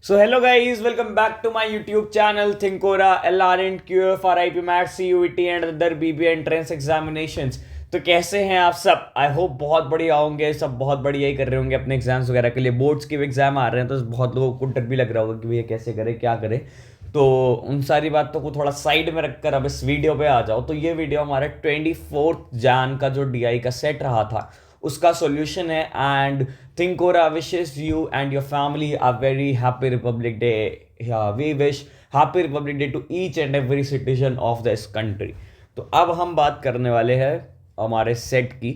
So hello guys, welcome back to my YouTube channel Thinkora, LRN, QF, RIP, MAT, CUET and other BB entrance examinations। तो कैसे हैं आप सब? I hope बहुत बढ़िया होंगे, सब बहुत बढ़िया ही कर रहे होंगे अपने एग्जाम्स वगैरह के लिए। बोर्ड्स के भी एग्जाम आ रहे हैं तो बहुत लोगों को डर भी लग रहा होगा कि भैया कैसे करें क्या करें। तो उन सारी बातों को थोड़ा साइड में रखकर अब इस वीडियो पे आ जाओ। तो ये वीडियो हमारे 24 जैन का जो DI का सेट रहा था उसका सॉल्यूशन है। And Thinkora wishes you and your family a very happy Republic Day. Yeah, we wish happy Republic Day to each and every citizen of this country. तो अब हम बात करने वाले हैं हमारे सेट की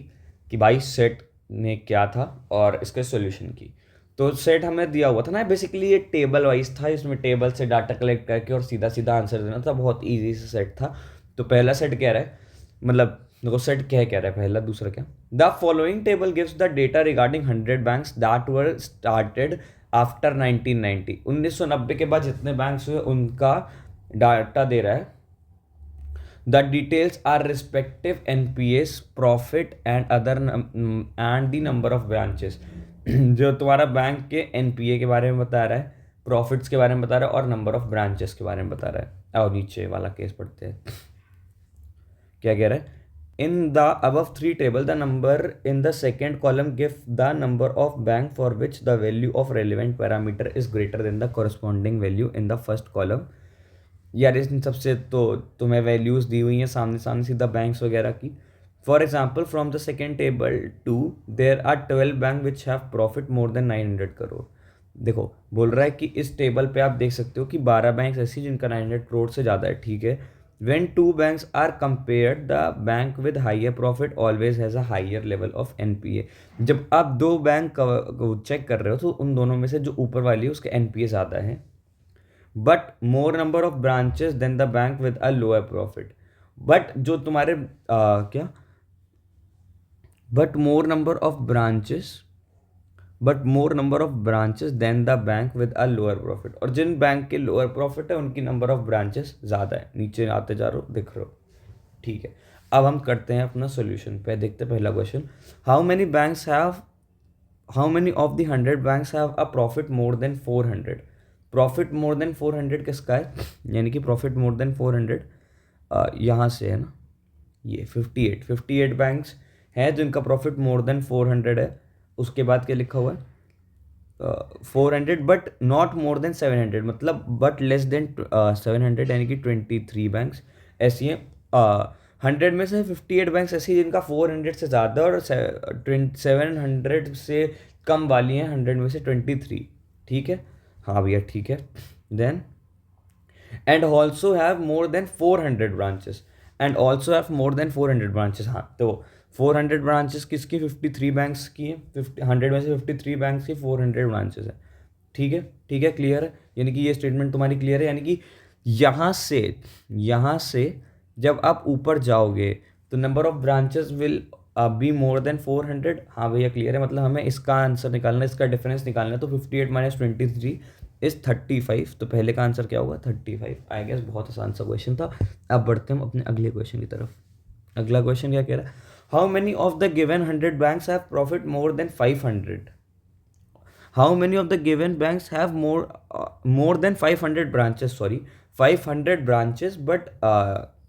कि भाई सेट ने क्या था और इसके सॉल्यूशन की। तो सेट हमें दिया हुआ था ना, बेसिकली ये टेबल वाइज था, इसमें टेबल से डाटा कलेक्ट करके और सीधा सीधा आंसर देना था। बहुत ईजी से सेट था। तो पहला सेट कह रहा है, मतलब देखो सेट क्या कह रहा है पहला, दूसरा क्या, the following table gives the data regarding 100 banks that were started after 1990। 1990 के बाद जितने बैंक्स हुए उनका डाटा दे रहा है। The details our respective NPAs, profit and other and the number of branches. जो तुम्हारा बैंक के NPA के बारे में बता रहा है, प्रॉफिट्स के बारे में बता रहा है और नंबर ऑफ ब्रांचेस के बारे में बता रहा है। और नीचे वाला केस पढ़ते हैं, क्या कह रहा है, in the above three table the number in the second column give the number of bank for which the value of relevant parameter is greater than the corresponding value in the first column। यार इन सबसे तो तुम्हें values दी हुई हैं सामने सामने सीधा banks वगैरह की। For example from the second table two there are 12 bank which have profit more than 900 crore. देखो बोल रहा है कि इस टेबल पे आप देख सकते हो कि 12 बैंक ऐसी जिनका 900 करोड़ से ज़्यादा है, ठीक है। When two banks are compared, the bank with higher profit always has a higher level of NPA। जब आप दो बैंक को चेक कर रहे हो तो उन दोनों में से जो ऊपर वाली है उसके NPA ज़्यादा है। But more number of branches than the bank with a lower profit. But जो तुम्हारे क्या, but more number of branches than the bank with a lower profit. और जिन बैंक के लोअर प्रॉफिट है उनकी नंबर ऑफ ब्रांचेस ज़्यादा है। नीचे आते जा रहे हो, दिख रहे हो, ठीक है। अब हम करते हैं अपना सोल्यूशन पे। देखते हैं पहला question, how many of the 100 banks have a profit more than 400। Profit more than 400 किसका है, यानी कि प्रॉफिट मोर देन 400 यहाँ से है ना, ये 58 बैंक्स हैं जिनका प्रॉफिट मोर देन 400 है। उसके बाद क्या लिखा हुआ है, 400 बट नॉट मोर देन 700, मतलब बट लेस देन 700, यानी कि 23 बैंक्स ऐसी हैं। 100 में से 58 बैंक्स ऐसी जिनका 400 से ज़्यादा और 700 से कम वाली हैं 100 में से 23, ठीक है। हाँ भैया ठीक है। Then and also have more than 400 branches, हाँ तो 400 ब्रांचेस किसकी, 53 बैंक्स की है। 100 में से 53 बैंक्स की 400 ब्रांचेस है, ठीक है। ठीक है, क्लियर है, यानी कि ये स्टेटमेंट तुम्हारी क्लियर है। यानी कि यहाँ से जब आप ऊपर जाओगे तो number of branches will be more than 400। हाँ भैया क्लियर है, मतलब हमें इसका आंसर निकालना है, इसका डिफरेंस निकालना है। तो 58 माइनस 23 इज 35। तो पहले का आंसर क्या होगा, 35। आई गेस बहुत आसान सा क्वेश्चन था। अब बढ़ते हैं अपने अगले क्वेश्चन की तरफ। अगला क्वेश्चन क्या कह रहा है, how many of the given 100 banks have profit more then 500। How many of the given banks have more then 500 branches, sorry 500 branches, but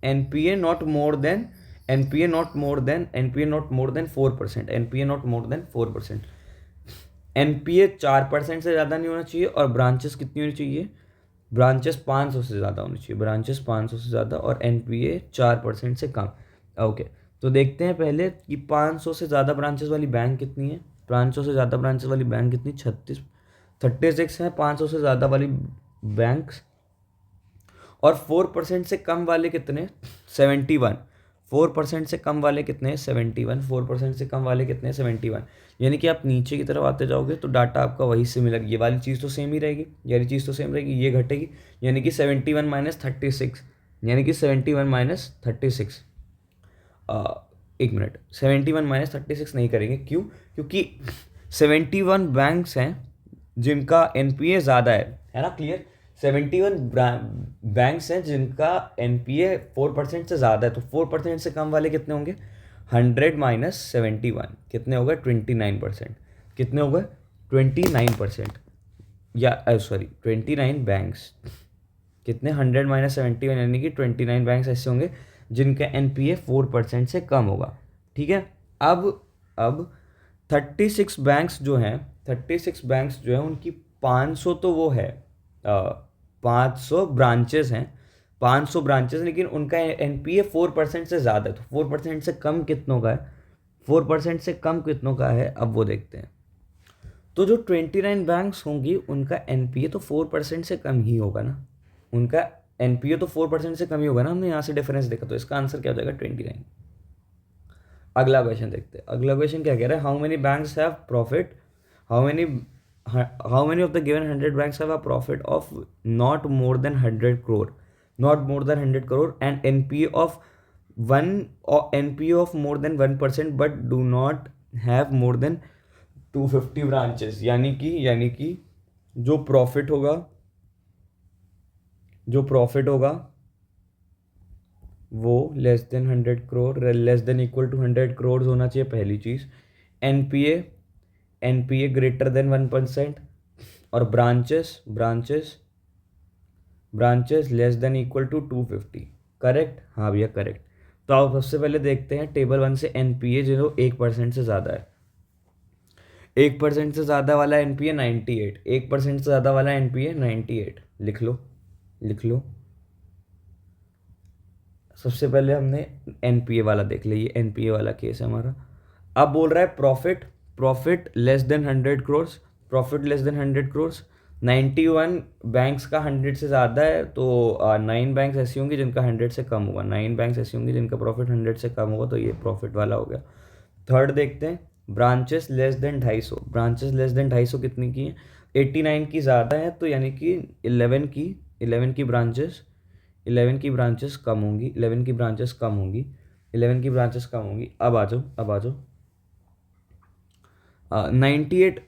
NPA not more than 4%। NPA 4% से ज़्यादा नहीं होना चाहिए और ब्रांचेस कितनी होनी चाहिए, ब्रांचेस 500 से ज़्यादा होनी चाहिए, ब्रांचेस 500 से ज़्यादा और NPA 4% से कम। ओके तो देखते हैं पहले कि 500 से ज़्यादा ब्रांचेस वाली बैंक कितनी है। 500 से ज़्यादा ब्रांचेस वाली बैंक कितनी, 36 है 500 से ज़्यादा वाली बैंक्स। और 4% से कम वाले कितने, 71। 4% से कम वाले कितने, 71। 4% से कम वाले कितने, 71। यानी कि आप नीचे की तरफ आते जाओगे तो डाटा आपका वही से मिलेगा। ये वाली चीज़ तो सेम ही रहेगी, ये चीज़ तो सेम रहेगी, ये घटेगी, यानी कि 71 माइनस 36, यानी कि 71 माइनस 36। एक मिनट, 71 माइनस 36 नहीं करेंगे, क्यों, क्योंकि 71 बैंक्स हैं जिनका NPA ज़्यादा है ना, क्लियर। 71 बैंक्स हैं जिनका NPA 4% से ज़्यादा है। तो 4% से कम वाले कितने होंगे, 100 माइनस 71 कितने हो गए, 29%। कितने हो गए, 29%। या सॉरी 29 बैंक्स, कितने 100 माइनस 71 यानी कि 29 बैंक्स ऐसे होंगे जिनका एनपीए 4% से कम होगा। ठीक है, अब 36 बैंक्स जो हैं, 36 बैंक्स जो हैं उनकी 500 तो वो है 500 ब्रांचेस हैं, 500 ब्रांचेस, लेकिन उनका एनपीए 4% से ज़्यादा है। तो 4% से कम कितनों का है, 4% से कम कितनों का है, अब वो देखते हैं। तो जो 29 बैंक्स होंगी उनका एनपीए तो 4% से कम ही होगा ना, उनका एनपीए तो 4% से कम ही होगा ना। हमने यहाँ से डिफरेंस देखा, तो इसका आंसर क्या हो जाएगा 29। अगला क्वेश्चन देखते हैं। अगला क्वेश्चन क्या कह रहा है, how many banks have profit, how many of the given 100 banks have a profit of not more than 100 crore, not more than 100 crore and NPA of one, NPA of more than 1% but do not have more than 250 branches. यानी कि जो profit होगा, वो less than 100 crore, less than equal to 100 crore होना चाहिए, पहली चीज़। NPA greater then 1%, और branches less than equal to 250। Correct, हाँ भैया करेक्ट। तो आप सबसे पहले देखते हैं टेबल 1 से एनपीए जो 1% से ज़्यादा है, 1% से ज़्यादा वाला एनपीए 98, 1% से ज़्यादा वाला एनपीए 98। लिख लो। सबसे पहले हमने एनपीए वाला देख लिया, ये एनपीए वाला केस है हमारा। अब बोल रहा है profit less than 100 crore, profit less than 100 crore. 91 banks का 100 से ज़्यादा है, तो 9 बैंक्स ऐसी होंगी जिनका 100 से कम होगा, 9 बैंक्स ऐसी होंगी जिनका प्रॉफिट 100 से कम होगा, तो ये प्रॉफिट वाला हो गया। थर्ड देखते हैं, branches less then 250, branches less then 250 कितनी की है, 89 की ज़्यादा है, तो यानी कि 11 की ब्रांचेस, 11 की ब्रांचेस कम होंगी, 11 की ब्रांचेस कम होंगी, 11 की ब्रांचेस कम होंगी। अब आ जाओ 98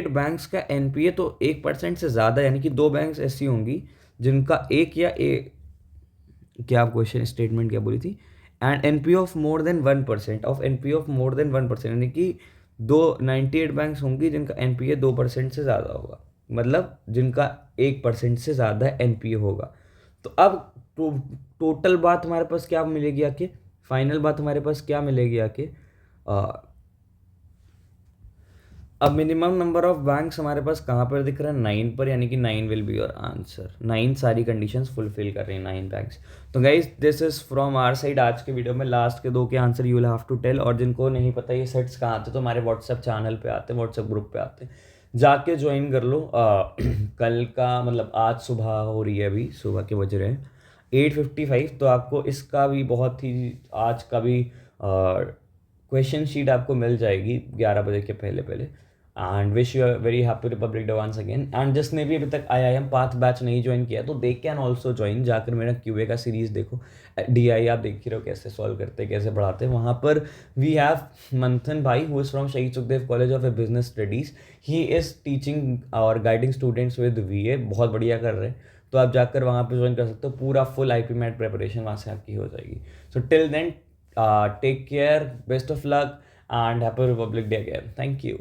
बैंक्स का एनपीए तो 1% से ज़्यादा, यानी कि 2 बैंक्स ऐसी होंगी जिनका एक या क्या क्वेश्चन स्टेटमेंट क्या बोली थी, and NPA of more than 1%, of NPA of more than 1%, यानी कि 98 बैंक्स होंगी जिनका एनपीए 2% से ज़्यादा होगा, मतलब जिनका 1% से ज़्यादा एनपीए होगा। तो अब टोटल बात हमारे पास क्या मिलेगी आके, फाइनल बात हमारे पास क्या मिलेगी आके, अब मिनिमम नंबर ऑफ बैंक्स हमारे पास कहाँ पर दिख रहा है, 9 पर, यानी कि 9 विल बी योर आंसर। 9 सारी कंडीशंस फुलफिल कर रही हैं 9 बैंक्स। तो guys this is from our side. आज के वीडियो में लास्ट के 2 के answer you will have to tell, और जिनको नहीं पता ये सेट्स कहाँ आते तो हमारे व्हाट्सएप चैनल पे आते हैं, व्हाट्सएप ग्रुप पे आते हैं, जाके ज्वाइन कर लो। कल का मतलब आज सुबह हो रही है, अभी सुबह के बज रहे हैं 8:55, तो आपको इसका भी बहुत ही आज का भी क्वेश्चन शीट आपको मिल जाएगी 11 बजे के पहले। And wish you very happy republic day once again. And जिसने भी अभी तक IIM पाथ बैच नहीं ज्वाइन किया तो दे कैन ऑल्सो ज्वाइन, जाकर मेरा QA का सीरीज़ देखो, DI आप देख ही रहे हो कैसे सॉल्व करते कैसे पढ़ाते हैं। वहाँ पर वी हैव मंथन भाई हु इज़ फ्रॉम शहीद Sukhdev college of business studies, he is teaching और गाइडिंग स्टूडेंट्स विद VA, बहुत बढ़िया कर रहे हैं। तो आप जाकर वहाँ पर ज्वाइन कर सकते हो, पूरा फुल IP मैट प्रेपरेशन वहाँ से आपकी हो जाएगी। So till then take care, best of luck and happy republic day again. Thank you.